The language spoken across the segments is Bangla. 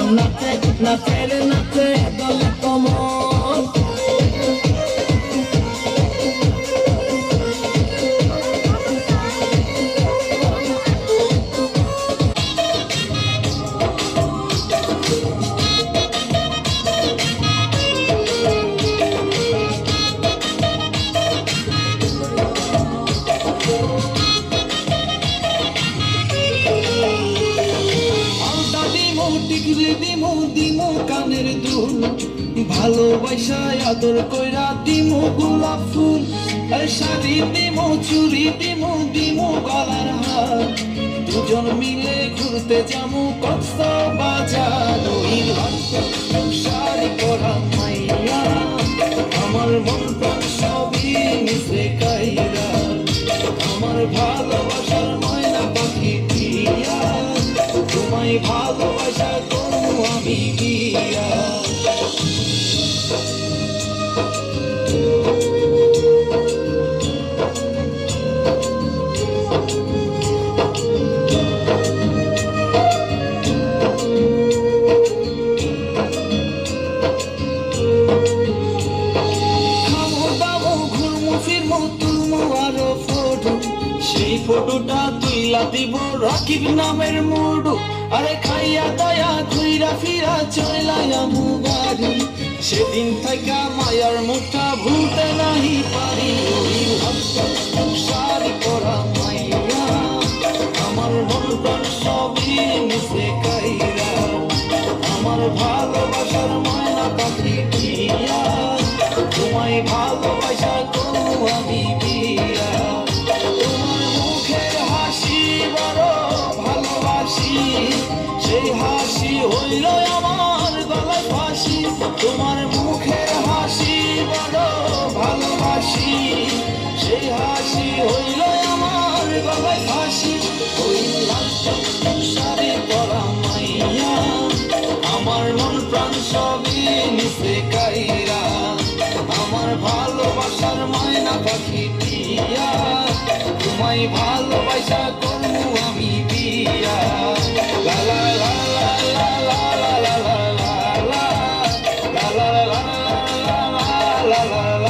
নাচে নাচে রে নাচে দলে কমল দিমু কানের দুল ভালোবাসা আদর কইরা দিমু গোলাপ ফুল আর শাড়ি দিমু চুড়ি দিমু গলার হার দুজন মিলে ঘুরতে যামু কক্সবাজার ওই শাড়ি পরা মাইয়া আমার মন প্রাণ সবই মিশে কাইরা আমার ভালোবাসার ময়না পাখি দিয়া তোমায় ভালোবাসা আমি দিয়া সেই ফটোটা তুইলা দিব রাকিব নামের মুডু আরে খাইয়া দয়া ঘুইরা ফিরা চলাইয়ামু বাড়ি সেদিন থেকে মায়ার মুঠা ভুলতে নাহি পারি ওই শাড়ি পরা মাইয়া আমার মন প্রাণ সবই মিশে কাইরা আমার ভালোবাসার ময়না পাখি দিয়া তোমায় ভালোবাসা করু আমি বিয়া সেই হাসি হইল আমার গলায় ফাঁসি তোমার মুখের হাসি বড় ভালোবাসি সেই হাসি হইল আমার গলায় ফাঁসি ওই শাড়ি পরা মাইয়া আমার মন প্রাণ সবই মিশে কাইরা আমার ভালোবাসার ময়না পাখি দিয়া তোমায় ভালোবাসা করু আমি বিয়া la la la la la la la la la la la la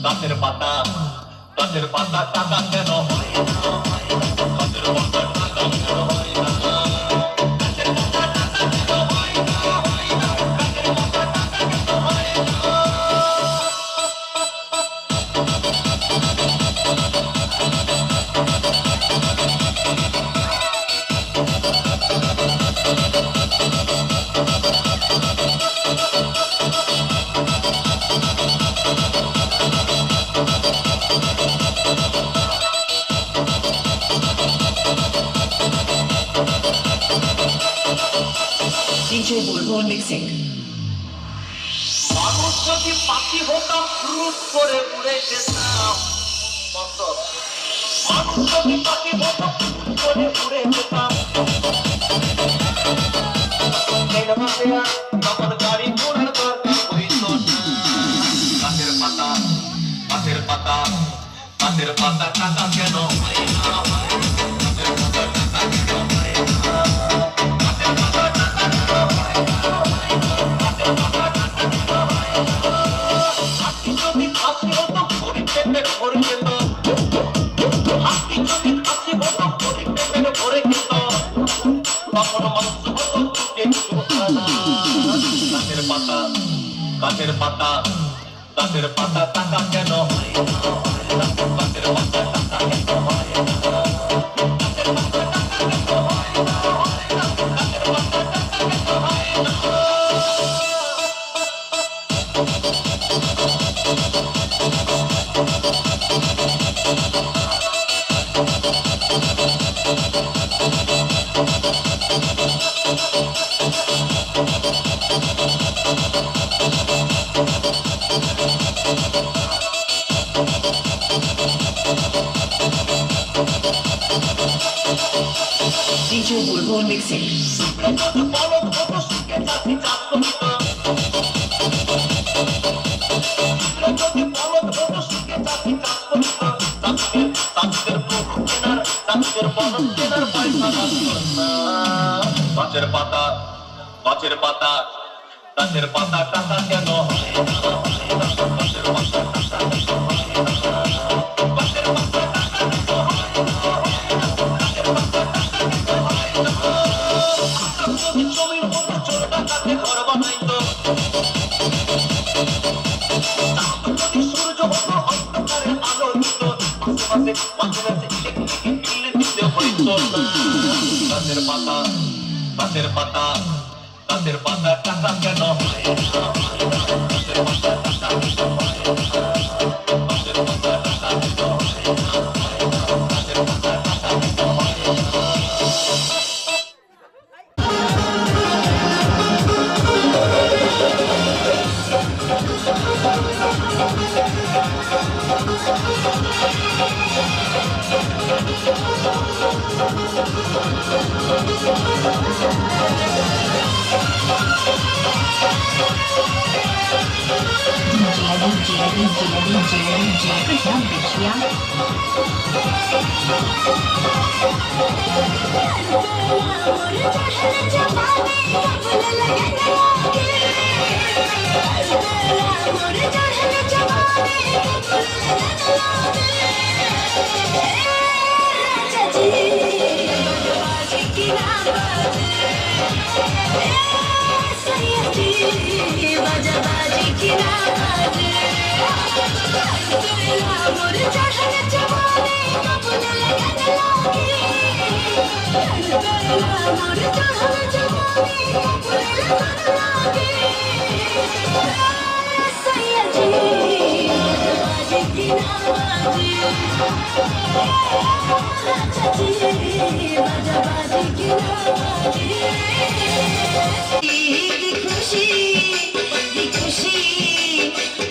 গাছের পাতা টাকা কেন হয় গাছের পাতা টাকা কেন হয় DJ Bulbul Mixing. মানুষ যদি পাখি হতাম ফ্রুট করে উড়ে যেতাম মানুষ যদি পাখি হতাম ফ্রুট করে উড়ে যেতাম আমার গাড়ি ঘোড়ার দরকার হইত না গাছের পাতা গাছের পাতা গাছের পাতা টাকা কেন হয় না গাছের পাতা টাকা কেন হয় না গাছের পাতা গাছের পাতা টাকা কেন হয় গাছের পাতা টাকা কেন হয় DJ Bulbul Mixing. গাছের পাতা গাছের পাতা গাছের পাতা টাকা কেন হয় না? গাছের পাতা টাকা কেন হয় না? গাছের পাতা টাকা কেন হয় না? গাছের পাতা টাকা কেন হয় না? যদি জমির মতো চোর ডাকাতে ঘর বানাইতো, যদি সূর্য হতো অন্ধকারে আলো দিত, মাঝে মাঝে ইলেকট্রিক বিল দিতে হইতো না। গাছের পাতা গাছের পাতা গাছের পাতা টাকা কেন হয় না? গাছের পাতা টাকা কেন হয় না? গাছের পাতা টাকা কেন হয় না? গাছের পাতা টাকা কেন হয় না? DJ Krishna Bishya.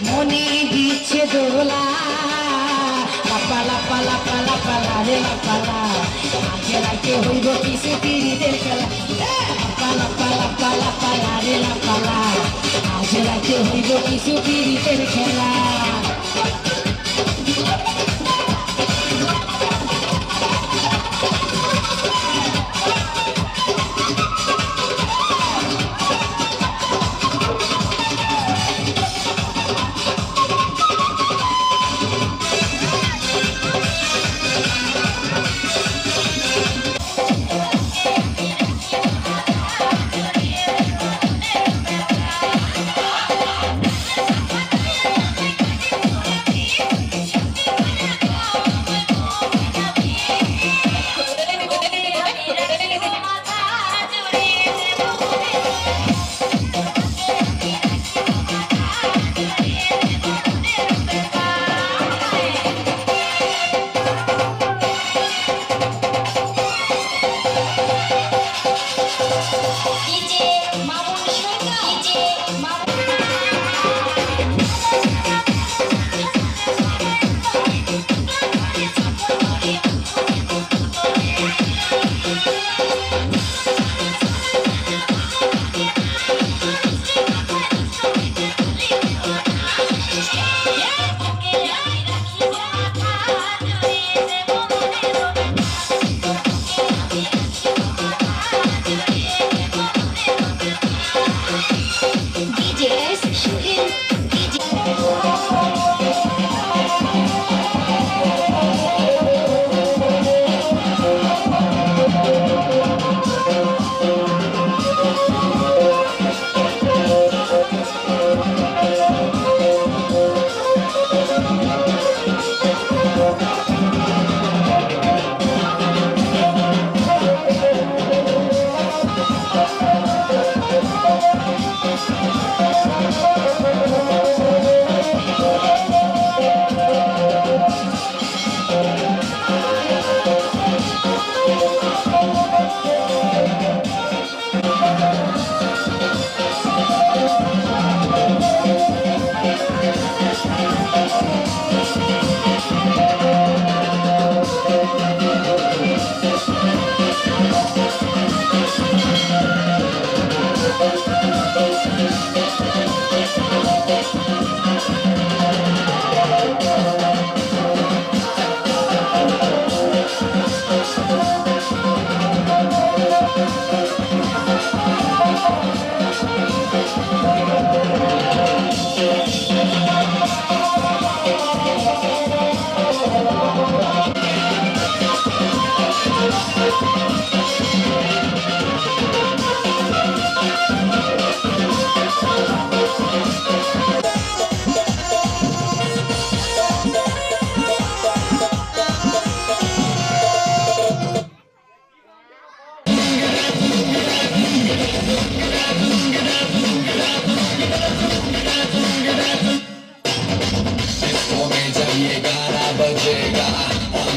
মনে দিচ্ছে দোলা লাপা লাপা লাপা লাপা রে লাপালা আজকে রাতে হইব কিছু পিড়িদের খেলা লাপা লাপা লাপা লাপা রে লাপালা আজ রাতে হইব কিছু পিড়িদের খেলা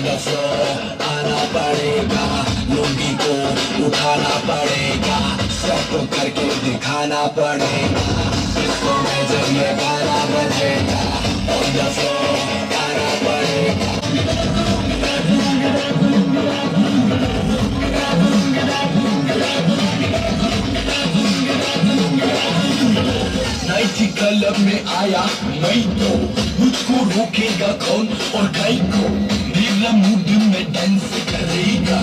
द फ्लोर आना पड़ेगा, लुंगी को उठाना पड़ेगा, सबको करके दिखाना पड़ेगा, इसको में जब ये गाना बजेगा, ऑन द फ्लोर आना पड़ेगा। नाइटी क्लब में आया मैं तो, मुझको रोकेगा कौन और गाय को, मेरा मूड में डांस करेगा।